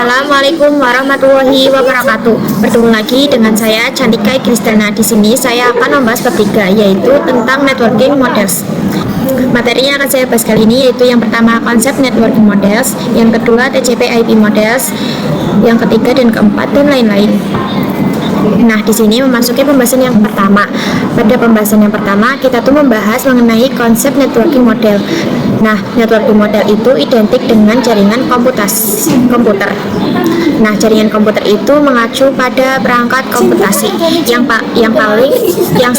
Assalamualaikum warahmatullahi wabarakatuh. Bertemu lagi dengan saya Cantika Kristana. Di sini saya akan membahas bab 3, yaitu tentang networking models. Materi yang akan saya bahas kali ini yaitu yang pertama konsep networking models, yang kedua TCP/IP models, yang ketiga dan keempat dan lain-lain. Nah, di sini memasuki pembahasan yang pertama. Pada pembahasan yang pertama, kita tuh membahas mengenai konsep networking model. Nah, networking model itu identik dengan jaringan komputer. Nah, jaringan komputer itu mengacu pada perangkat komputasi yang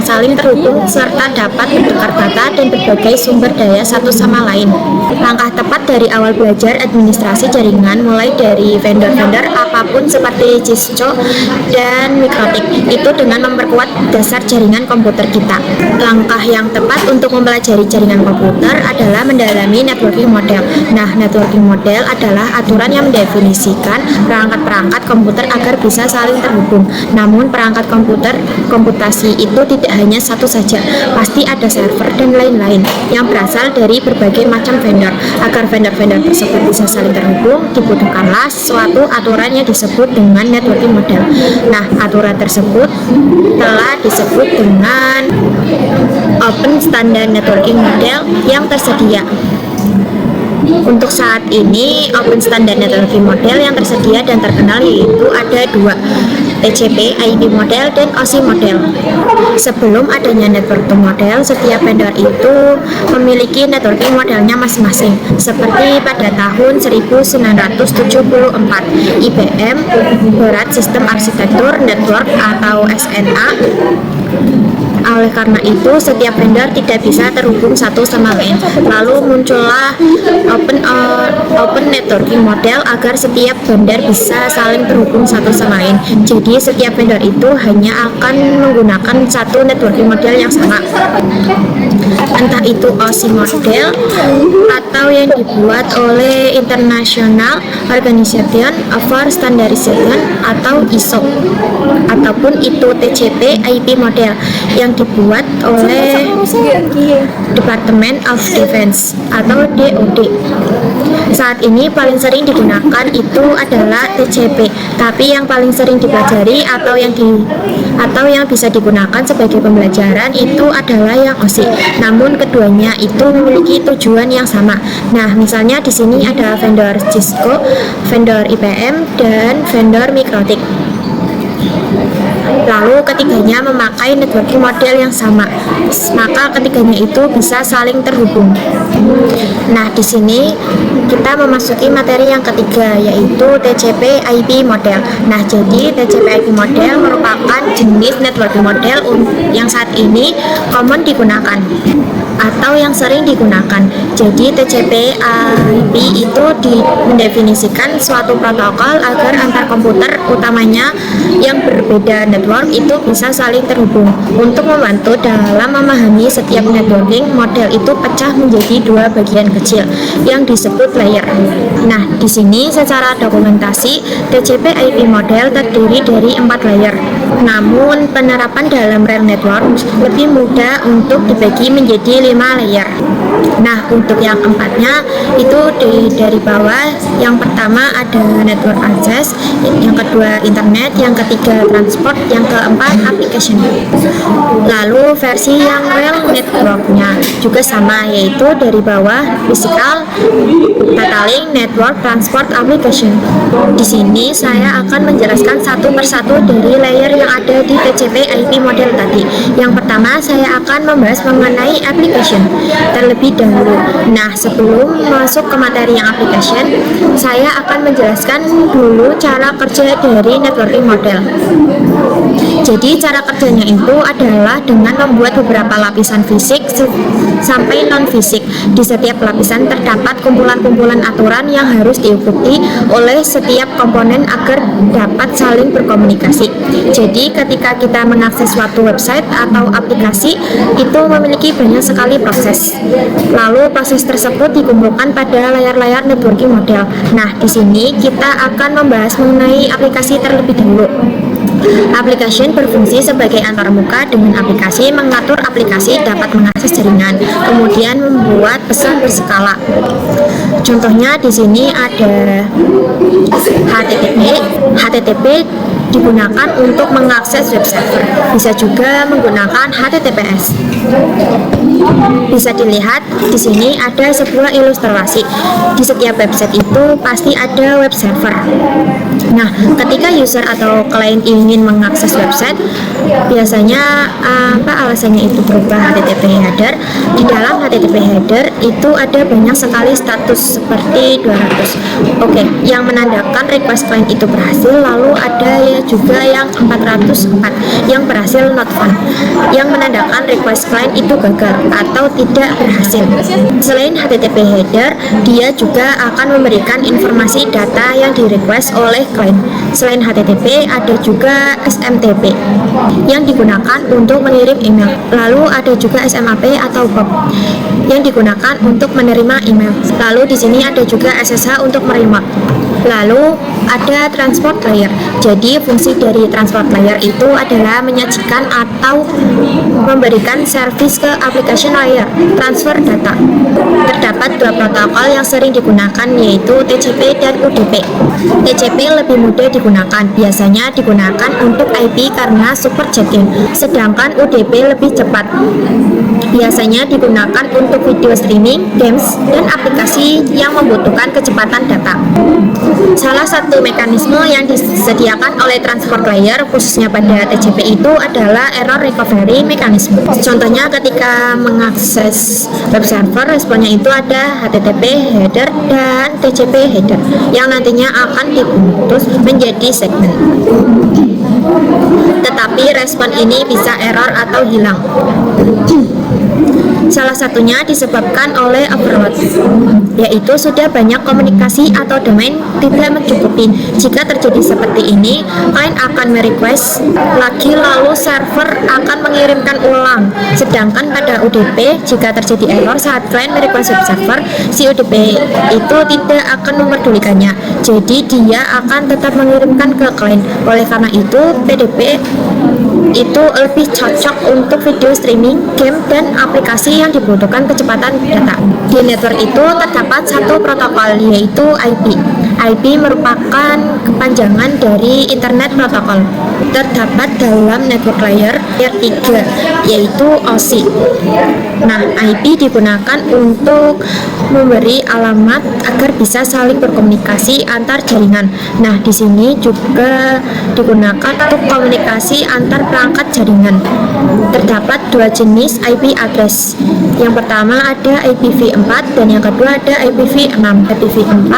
saling terhubung serta dapat bertukar data dan berbagai sumber daya satu sama lain. Langkah tepat dari awal belajar administrasi jaringan mulai dari vendor-vendor apapun seperti Cisco dan Mikrotik itu dengan memperkuat dasar jaringan komputer kita. Langkah yang tepat untuk mempelajari jaringan komputer adalah mendalami networking model. Nah, networking model adalah aturan yang mendefinisikan perangkat-perangkat komputer agar bisa saling terhubung. Namun perangkat komputasi itu tidak hanya satu saja, pasti ada server dan lain-lain yang berasal dari berbagai macam vendor. Agar vendor-vendor tersebut bisa saling terhubung, dibutuhkanlah suatu aturan yang disebut dengan networking model. Nah, aturan tersebut telah disebut dengan Open Standard Networking Model yang tersedia. Untuk saat ini, Open Standard Networking Model yang tersedia dan terkenal yaitu ada dua, TCP/IP model dan OSI model. Sebelum adanya networking model, setiap vendor itu memiliki networking modelnya masing-masing. Seperti pada tahun 1974, IBM Berat Sistem Arsitektur Network atau SNA. Oleh karena itu, setiap vendor tidak bisa terhubung satu sama lain. Lalu muncullah open networking model agar setiap vendor bisa saling terhubung satu sama lain. Jadi setiap vendor itu hanya akan menggunakan satu networking model yang sama. Entah itu OSI model atau yang dibuat oleh International Organization for Standardization atau ISO, ataupun itu TCP/IP model yang dibuat oleh Department of Defense atau DoD. Saat ini paling sering digunakan itu adalah TCP, tapi yang paling sering dipelajari atau yang bisa digunakan sebagai pembelajaran itu adalah yang OSI. Namun keduanya itu memiliki tujuan yang sama. Nah, misalnya di sini ada vendor Cisco, vendor IBM, dan vendor Mikrotik. Lalu ketiganya memakai networking model yang sama, maka ketiganya itu bisa saling terhubung. Nah, di sini kita memasuki materi yang ketiga, yaitu TCP/IP model. Nah, jadi TCP/IP model merupakan jenis networking model yang saat ini common digunakan atau yang sering digunakan. Jadi TCP/IP itu mendefinisikan suatu protokol agar antar komputer utamanya yang berbeda network itu bisa saling terhubung. Untuk membantu dalam memahami setiap networking model itu pecah menjadi dua bagian kecil yang disebut layer. Nah, di sini secara dokumentasi TCP/IP model terdiri dari 4 layer. Namun penerapan dalam real network lebih mudah untuk dibagi menjadi 5 layer. Nah, untuk yang keempatnya itu dari bawah. Yang pertama ada network access, yang kedua internet, yang ketiga transport, yang keempat application. Lalu versi yang real networknya juga sama, yaitu dari bawah physical, data link, network, transport, application. Di sini saya akan menjelaskan satu persatu dari layer yang ada di TCP/IP model tadi. Yang pertama saya akan membahas mengenai application terlebih dahulu. Nah, sebelum masuk ke materi yang application, saya akan menjelaskan dulu cara kerja dari networking model. Jadi cara kerjanya itu adalah dengan membuat beberapa lapisan fisik sampai non fisik. Di setiap lapisan terdapat kumpulan-kumpulan aturan yang harus diikuti oleh setiap komponen agar dapat saling berkomunikasi. Jadi ketika kita mengakses suatu website atau aplikasi itu memiliki banyak sekali proses. Lalu proses tersebut dikumpulkan pada layar-layar networking model. Nah, di sini kita akan membahas mengenai aplikasi terlebih dahulu. Application berfungsi sebagai antarmuka dengan aplikasi mengatur aplikasi dapat mengakses jaringan, kemudian membuat pesan berskala. Contohnya di sini ada HTTP. HTTP digunakan untuk mengakses web server. Bisa juga menggunakan HTTPS. Bisa dilihat di sini ada sebuah ilustrasi. Di setiap website itu pasti ada web server. Nah, ketika user atau klien ingin mengakses website, biasanya apa alasannya itu berubah HTTP header. Di dalam HTTP header itu ada banyak sekali status seperti 200. Oke, yang menandakan request client itu berhasil, lalu ada juga yang 404 yang berhasil not found, yang menandakan request client itu gagal atau tidak berhasil. Selain HTTP header, dia juga akan memberikan informasi data yang di request oleh client. Selain HTTP, ada juga SMTP yang digunakan untuk mengirim email. Lalu ada juga SMAP atau POP yang digunakan untuk menerima email. Lalu di sini ada juga SSH untuk meremote. Lalu ada transport layer. Jadi fungsi dari transport layer itu adalah menyajikan atau memberikan service ke application layer, transfer data. Terdapat dua protokol yang sering digunakan, yaitu TCP dan UDP. TCP lebih mudah digunakan, biasanya digunakan untuk IP karena super jacking, sedangkan UDP lebih cepat. Biasanya digunakan untuk video streaming, games, dan aplikasi yang membutuhkan kecepatan data. Salah satu mekanisme yang disediakan oleh transport layer khususnya pada TCP itu adalah error recovery mechanism. Contohnya ketika mengakses web server, responnya itu ada HTTP header dan TCP header yang nantinya akan diputus menjadi segmen. Tetapi respon ini bisa error atau hilang. Salah satunya disebabkan oleh overload, yaitu sudah banyak komunikasi atau domain tidak mencukupi. Jika terjadi seperti ini, client akan merequest lagi lalu server akan mengirimkan ulang. Sedangkan pada UDP, jika terjadi error saat client merequest web server, si UDP itu tidak akan memperdulikannya. Jadi dia akan tetap mengirimkan ke client. Oleh karena itu, PDP itu lebih cocok untuk video streaming, game, dan aplikasi yang dibutuhkan kecepatan data. Di network itu terdapat satu protokol, yaitu IP. IP merupakan kepanjangan dari Internet Protocol. Terdapat dalam network layer 3, yaitu OSI. Nah, IP digunakan untuk memberi alamat agar bisa saling berkomunikasi antar jaringan. Nah, di sini juga digunakan untuk komunikasi antar perangkat jaringan. Terdapat dua jenis IP address. Yang pertama ada IPv4 dan yang kedua ada IPv6. IPv4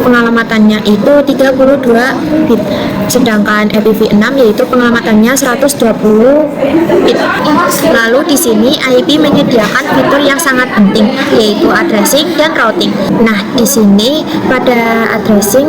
pengalamatannya itu 32 bit, sedangkan IPv6 yaitu pengalamatannya 120 bit. Lalu di sini IP menyediakan fitur yang sangat penting, yaitu addressing dan routing. Nah, di sini pada addressing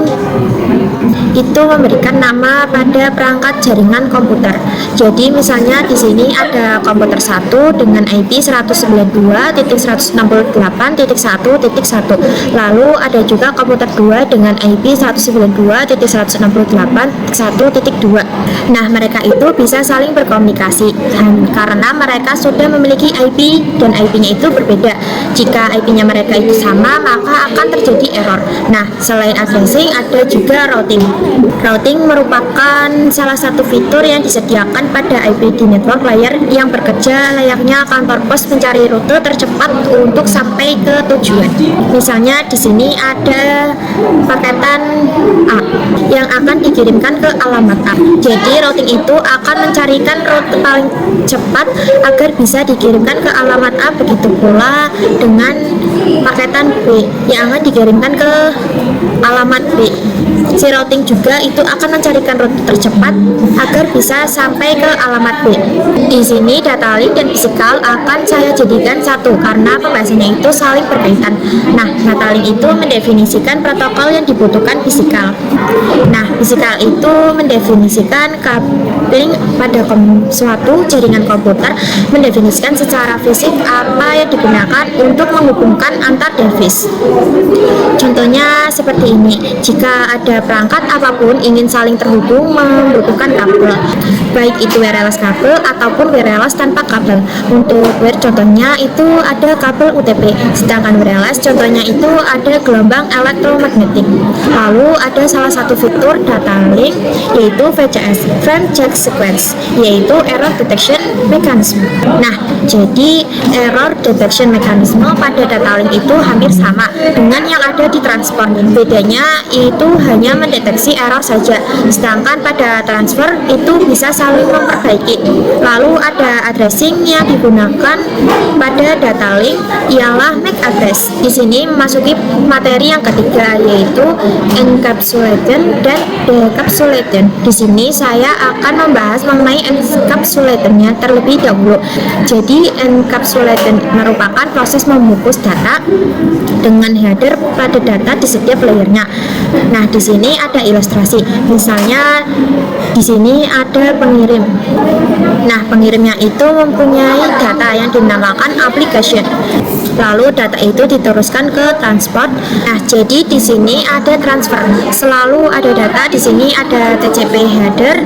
itu memberikan nama pada perangkat jaringan komputer. Jadi misalnya di sini ada komputer 1 dengan IP 192.168.1.1. Lalu ada juga komputer 2 dengan IP 192.168.1.2. Nah, mereka itu bisa saling berkomunikasi dan karena mereka sudah memiliki IP dan IP-nya itu berbeda. Jika IP-nya mereka itu sama, maka akan terjadi error. Nah, selain addressing ada juga routing. Routing merupakan salah satu fitur yang disediakan pada IP di network layer yang bekerja layaknya kantor pos mencari rute tercepat untuk sampai ke tujuan. Misalnya di sini ada paketan A yang akan dikirimkan ke alamat A. Jadi routing itu akan mencarikan rute paling cepat agar bisa dikirimkan ke alamat A. Begitu pula dengan paketan B yang akan dikirimkan ke alamat B. Si routing juga itu akan mencarikan rute tercepat agar bisa sampai ke alamat B. Di sini data link dan fisikal akan saya jadikan satu karena pembahasannya itu saling berkaitan. Nah, data link itu mendefinisikan protokol yang dibutuhkan fisikal. Nah, fisikal itu mendefinisikan coupling pada suatu jaringan komputer, mendefinisikan secara fisik apa yang digunakan untuk menghubungkan antar device. wireless. Contohnya seperti ini, jika ada perangkat apapun ingin saling terhubung membutuhkan kabel, baik itu wireless kabel ataupun wireless tanpa kabel. Untuk contohnya itu ada kabel UTP, sedangkan wireless contohnya itu ada gelombang elektromagnetik. Lalu ada salah satu fitur data link yaitu VCS, Frame Check Sequence, yaitu Error Detection Mechanism. Nah, jadi Error Detection Mechanism pada data link itu hampir sama dengan yang ada di transfer. Bedanya itu hanya mendeteksi error saja, sedangkan pada transfer itu bisa saling memperbaiki. Lalu ada addressing yang digunakan pada data link ialah MAC address. Di sini memasuki materi yang ketiga yaitu encapsulation dan decapsulation. Di sini saya akan membahas mengenai encapsulationnya terlebih dahulu. Jadi encapsulation merupakan proses membungkus data dengan header pada data di setiap layernya. Nah, di sini ada ilustrasi. Misalnya di sini ada pengirim. Nah, pengirimnya itu mempunyai data yang dinamakan application. Lalu data itu diteruskan ke transport. Nah, jadi di sini ada transfer. Selalu ada data. Di sini ada TCP header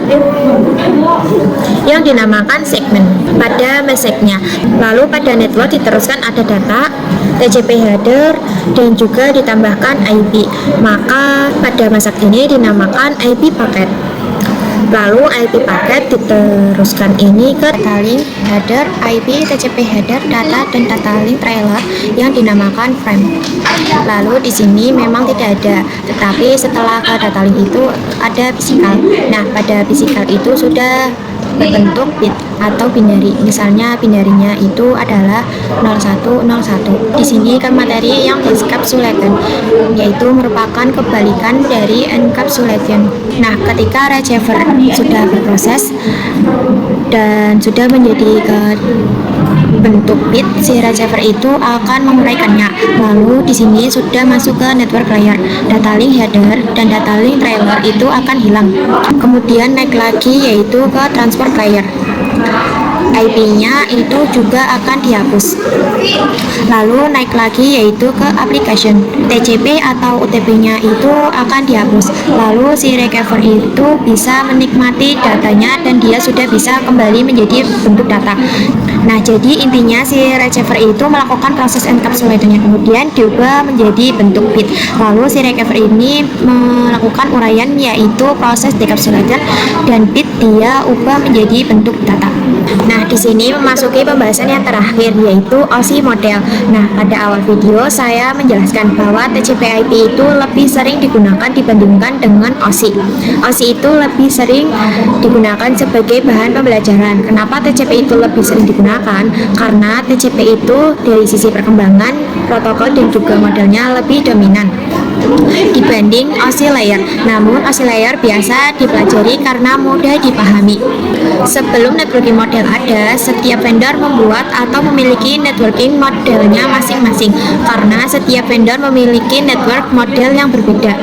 yang dinamakan segmen pada message-nya. Lalu pada network diteruskan ada data, TCP header, dan juga ditambahkan IP. Maka pada message ini dinamakan IP paket. Lalu IP paket diteruskan ini ke data link header, IP, TCP header, data, dan data link trailer yang dinamakan frame. Lalu di sini memang tidak ada, tetapi setelah ke data link itu ada physical. Nah, pada physical itu sudah berbentuk bit atau binary. Misalnya binarinya itu adalah 0101. Di sini kan materi yang encapsulated, yaitu merupakan kebalikan dari encapsulation. Nah, ketika receiver sudah berproses dan sudah menjadi ke bentuk bit, si receiver itu akan menguraikannya. Lalu di sini sudah masuk ke network layer. Data link header dan data link trailer itu akan hilang. Kemudian naik lagi yaitu ke transport layer. IP-nya itu juga akan dihapus. Lalu naik lagi yaitu ke application. TCP atau UTP-nya itu akan dihapus. Lalu si receiver itu bisa menikmati datanya dan dia sudah bisa kembali menjadi bentuk data. Nah, jadi intinya si receiver itu melakukan proses encapsulationnya, kemudian diubah menjadi bentuk bit. Lalu si receiver ini melakukan uraian yaitu proses decapsulation, dan bit dia ubah menjadi bentuk data. Nah, di sini memasuki pembahasan yang terakhir yaitu OSI model. Nah, pada awal video saya menjelaskan bahwa TCP/IP itu lebih sering digunakan dibandingkan dengan OSI. OSI itu lebih sering digunakan sebagai bahan pembelajaran. Kenapa TCP itu lebih sering digunakan? Karena TCP itu dari sisi perkembangan protokol dan juga modelnya lebih dominan dibanding OSI layer. Namun OSI layer biasa dipelajari karena mudah dipahami. Sebelum networking model ada, setiap vendor membuat atau memiliki networking modelnya masing-masing. Karena setiap vendor memiliki network model yang berbeda,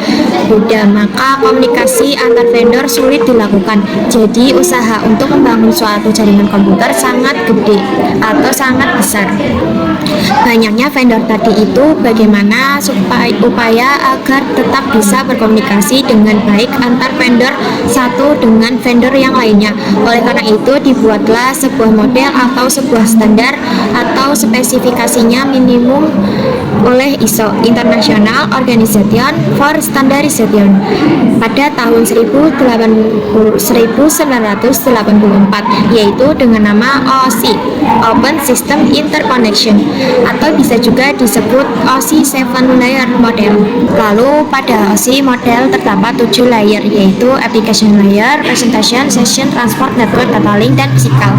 maka komunikasi antar vendor sulit dilakukan. Jadi usaha untuk membangun suatu jaringan komputer sangat gede atau sangat besar. Banyaknya vendor tadi itu bagaimana supaya upaya agar tetap bisa berkomunikasi dengan baik antar vendor satu dengan vendor yang lainnya. Oleh karena itu dibuatlah sebuah model atau sebuah standar atau spesifikasinya minimum oleh ISO, International Organization for Standardization, pada tahun 1984, yaitu dengan nama OSI, Open System Interconnection, atau bisa juga disebut OSI 7 layer model. Lalu pada OSI model terdapat 7 layer, yaitu application layer, presentation, session, transport, network, data link, dan physical.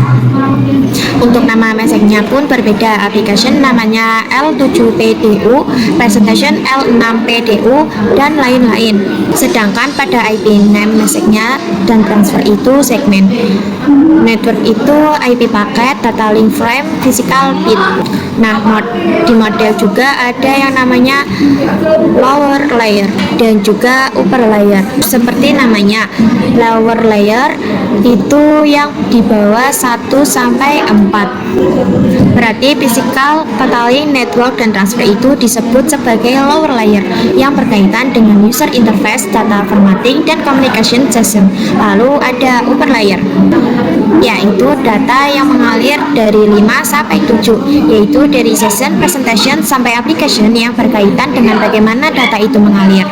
Untuk nama message-nya pun berbeda. Application namanya L7PDU, presentation L6PDU, dan lain-lain. Sedangkan pada IP name message-nya dan transfer itu segmen. Network itu IP paket, data link frame, physical bit. Nah, di model juga ada yang namanya lower layer dan juga upper layer. Seperti namanya, lower layer itu yang di bawah 1 sampai 4. Berarti physical totally network dan transfer itu disebut sebagai lower layer yang berkaitan dengan user interface, data formatting, dan communication system. Lalu ada upper layer, yaitu data yang mengalir dari 5 sampai 7, yaitu dari session, presentation, sampai application yang berkaitan dengan bagaimana data itu mengalir.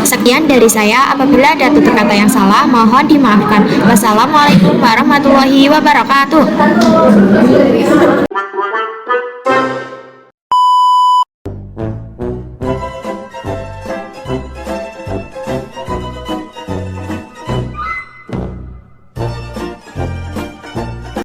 Sekian dari saya, apabila ada tutur kata yang salah, mohon dimaafkan. Wassalamualaikum warahmatullahi wabarakatuh.